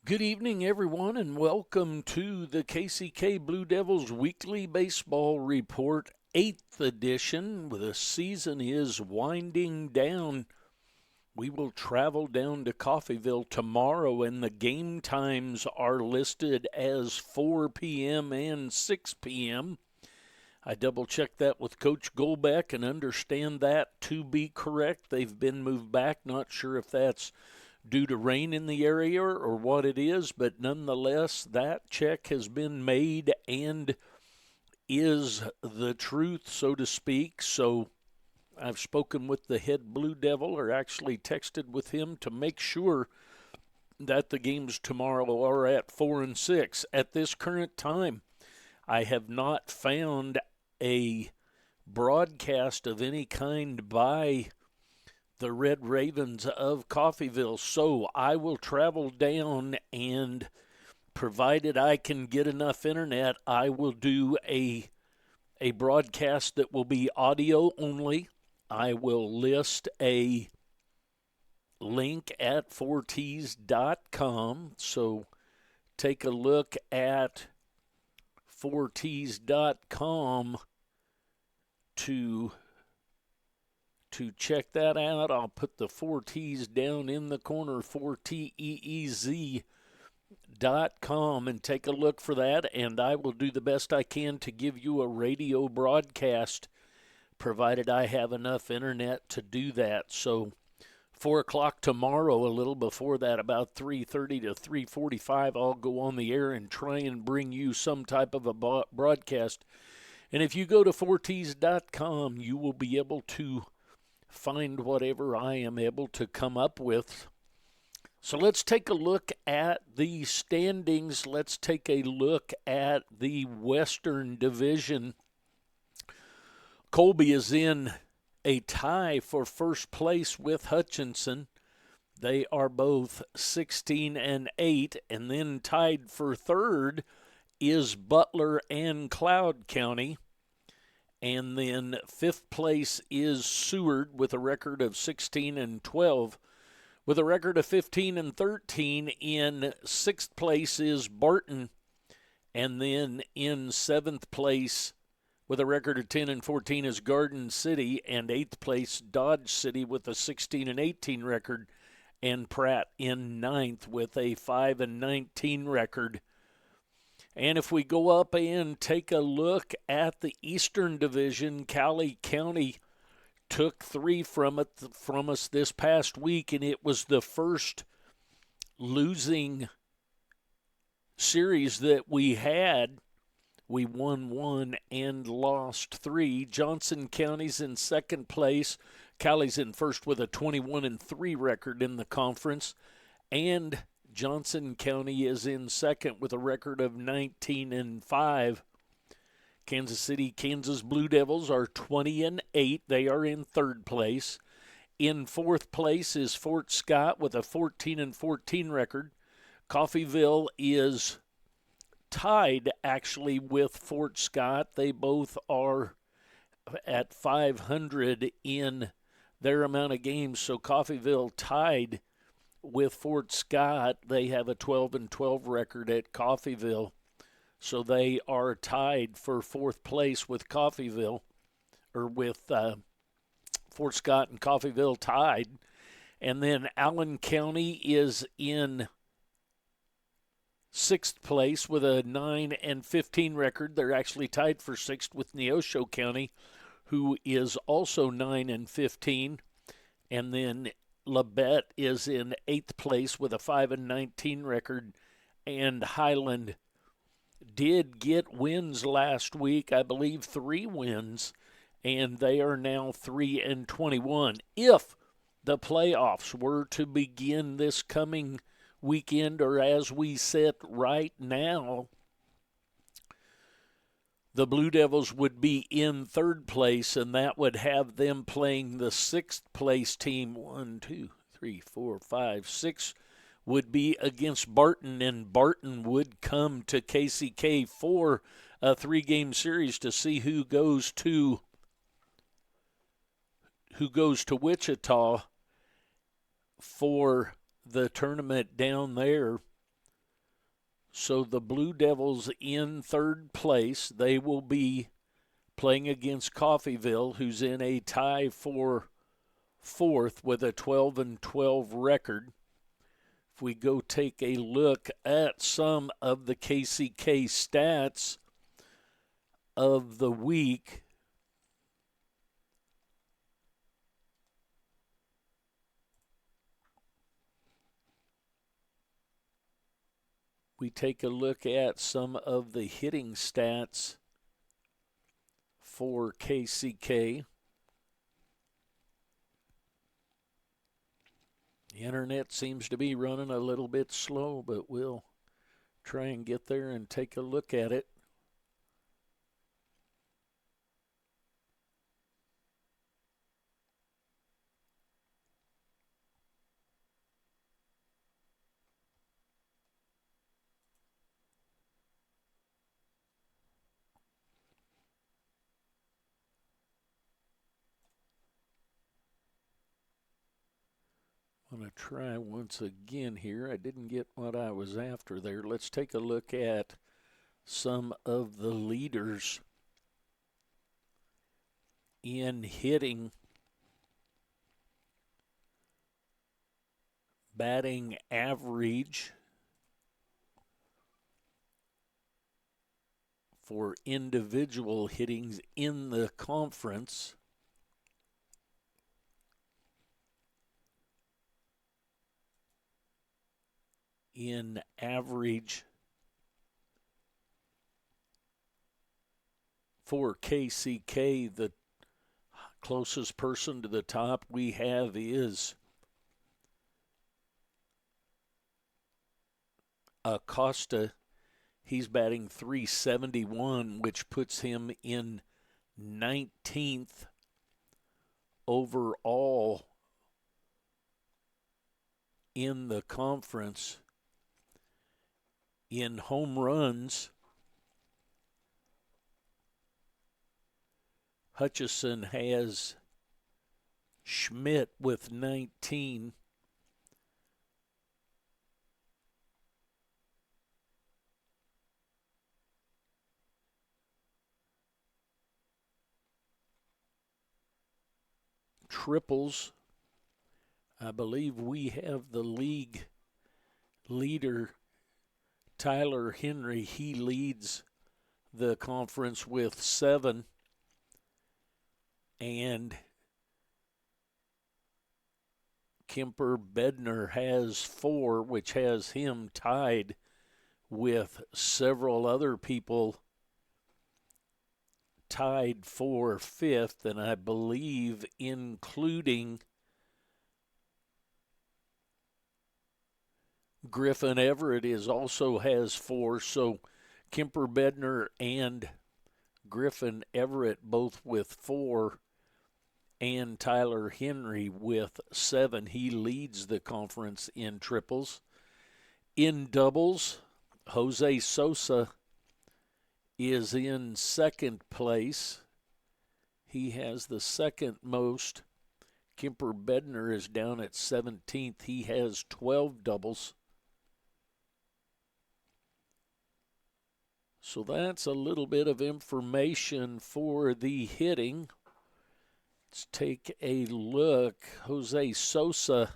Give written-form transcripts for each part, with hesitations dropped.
Good evening, everyone, and welcome to the KCK Blue Devils Weekly Baseball Report, 8th edition. The season is winding down. We will travel down to Coffeyville tomorrow, and the game times are listed as 4 p.m. and 6 p.m. I double checked that with Coach Golbeck and understand that to be correct. They've been moved back. Not sure if that's due to rain in the area or what it is, but nonetheless, that check has been made and is the truth, so to speak. So I've spoken with the head Blue Devil, or actually texted with him to make sure that the games tomorrow are at 4 and 6. At this current time, I have not found a broadcast of any kind by the Red Ravens of Coffeyville. So I will travel down, and provided I can get enough internet, I will do a broadcast that will be audio only. I will list a link at 4tees.com. So take a look at 4tees.com to check that out. I'll put the 4T's down in the corner, 4teez.com, and take a look for that. And I will do the best I can to give you a radio broadcast, provided I have enough internet to do that. So 4 o'clock tomorrow, a little before that, about 3:30 to 3:45, I'll go on the air and try and bring you some type of a broadcast. And if you go to 4tees.com, you will be able to find whatever I am able to come up with. So let's take a look at the standings. Let's take a look at the Western Division. Colby is in a tie for first place with Hutchinson. They are both 16 and 8, and then tied for third is Butler and Cloud County. And then fifth place is Seward with a record of 16 and 12. With a record of 15 and 13, in sixth place is Barton. And then in seventh place with a record of 10 and 14 is Garden City. And eighth place, Dodge City, with a 16 and 18 record. And Pratt in ninth with a 5 and 19 record. And if we go up and take a look at the Eastern Division, Cowley County took 3 from us this past week, and it was the first losing series that we had. We won 1 and lost 3. Johnson County's in second place. Cowley's in first with a 21 and 3 record in the conference. And Johnson County is in second with a record of 19 and 5. Kansas City, Kansas Blue Devils are 20 and 8. They are in third place. In fourth place is Fort Scott with a 14 and 14 record. Coffeyville is tied actually with Fort Scott. They both are at 500 in their amount of games. So Coffeyville tied with Fort Scott. They have a 12 and 12 record at Coffeyville. So they are tied for fourth place with Coffeyville, or with Fort Scott and Coffeyville tied. And then Allen County is in sixth place with a 9 and 15 record. They're actually tied for sixth with Neosho County, who is also 9 and 15. And then Labette is in eighth place with a 5 and 19 record, and Highland did get wins last week, I believe 3 wins, and they are now 3 and 21. If the playoffs were to begin this coming weekend, or as we sit right now, the Blue Devils would be in third place, and that would have them playing the sixth place team. 1, 2, 3, 4, 5, 6 would be against Barton, and Barton would come to KCK for a 3-game series to see who goes to Wichita for the tournament down there So the Blue Devils in third place. They will be playing against Coffeyville, who's in a tie for fourth with a 12-12 record. If we go take a look at some of the KCK stats of the week, we take a look at some of the hitting stats for KCK. The internet seems to be running a little bit slow, but we'll try and get there and take a look at it. I'm going to try once again here. I didn't get what I was after there. Let's take a look at some of the leaders in hitting. Batting average for individual hittings in the conference. In average for KCK, the closest person to the top we have is Acosta. He's batting .371, which puts him in 19th overall in the conference. In home runs, Hutchison has Schmidt with 19. Triples, I believe we have the league leader, Tyler Henry. He leads the conference with 7. And Kemper Bednar has 4, which has him tied with several other people tied for 5th, and I believe including Griffin Everett also has 4. So Kemper Bednar and Griffin Everett both with 4, and Tyler Henry with 7. He leads the conference in triples. In doubles, Jose Sosa is in second place. He has the second most. Kemper Bednar is down at 17th. He has 12 doubles. So that's a little bit of information for the hitting. Let's take a look. Jose Sosa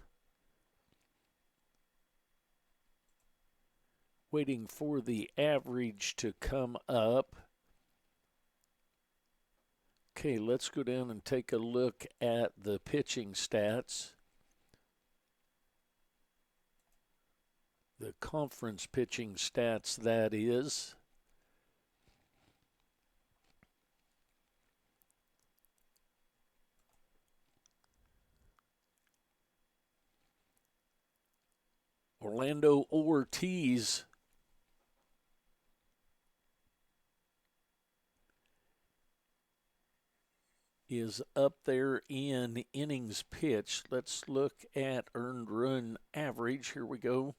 waiting for the average to come up. Okay, let's go down and take a look at the pitching stats. The conference pitching stats, that is. Orlando Ortiz is up there in innings pitched. Let's look at earned run average. Here we go.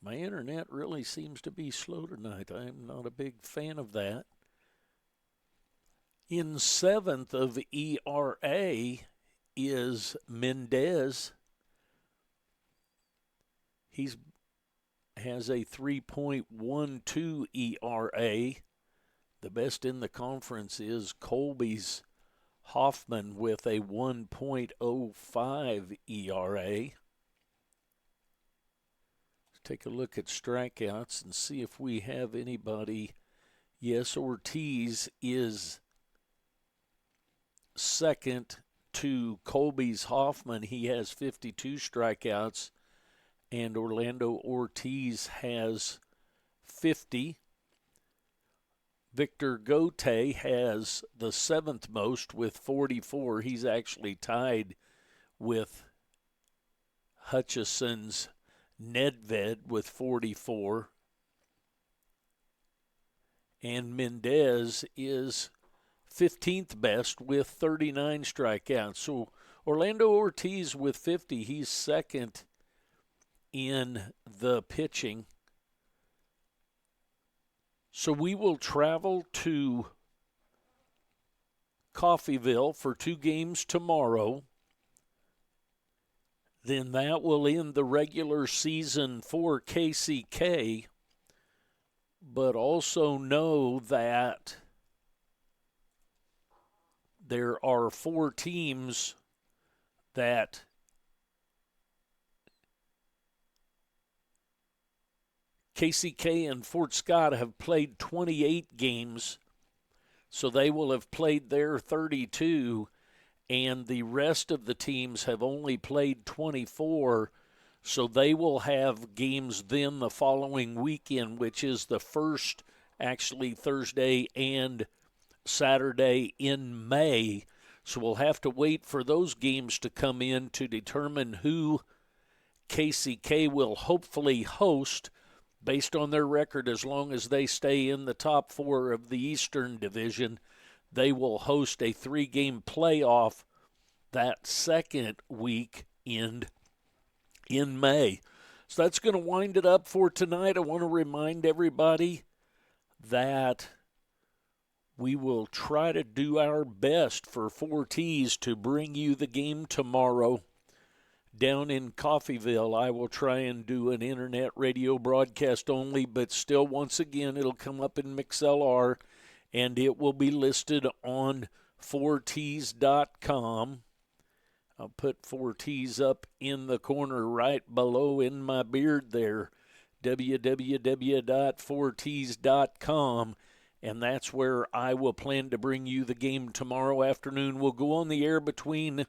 My internet really seems to be slow tonight. I'm not a big fan of that. In 7th of ERA is Mendez. He's has a 3.12 ERA. The best in the conference is Colby's Hoffman with a 1.05 ERA. Let's take a look at strikeouts and see if we have anybody. Yes, Ortiz is second to Colby's Hoffman. He has 52 strikeouts, and Orlando Ortiz has 50. Victor Gote has the seventh most with 44. He's actually tied with Hutchison's Nedved with 44. And Mendez is 15th best with 39 strikeouts. So Orlando Ortiz with 50, he's second in the pitching. So we will travel to Coffeyville for 2 games tomorrow. Then that will end the regular season for KCK. But also know that there are 4 teams that KCK and Fort Scott have played 28 games, so they will have played their 32, and the rest of the teams have only played 24, so they will have games then the following weekend, which is the first, actually Thursday and Saturday in May. So we'll have to wait for those games to come in to determine who KCK will hopefully host based on their record. As long as they stay in the top 4 of the Eastern Division, they will host a 3-game playoff that second weekend in May. So that's going to wind it up for tonight. I want to remind everybody that we will try to do our best for 4Ts to bring you the game tomorrow down in Coffeyville. I will try and do an internet radio broadcast only, but still, once again, it'll come up in MixLR, and it will be listed on 4Ts.com. I'll put 4Ts up in the corner right below in my beard there, www.4Ts.com, and that's where I will plan to bring you the game tomorrow afternoon. We'll go on the air between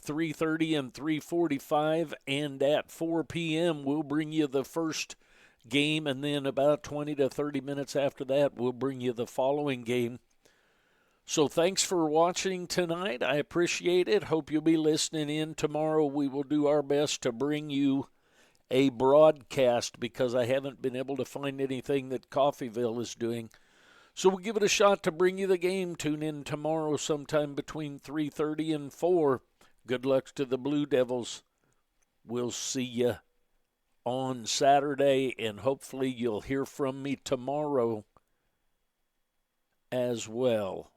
3:30 and 3:45, and at 4 p.m. we'll bring you the first game, and then about 20 to 30 minutes after that we'll bring you the following game. So thanks for watching tonight. I appreciate it. Hope you'll be listening in tomorrow. We will do our best to bring you a broadcast because I haven't been able to find anything that Coffeyville is doing. So we'll give it a shot to bring you the game. Tune in tomorrow sometime between 3:30 and 4. Good luck to the Blue Devils. We'll see you on Saturday, and hopefully you'll hear from me tomorrow as well.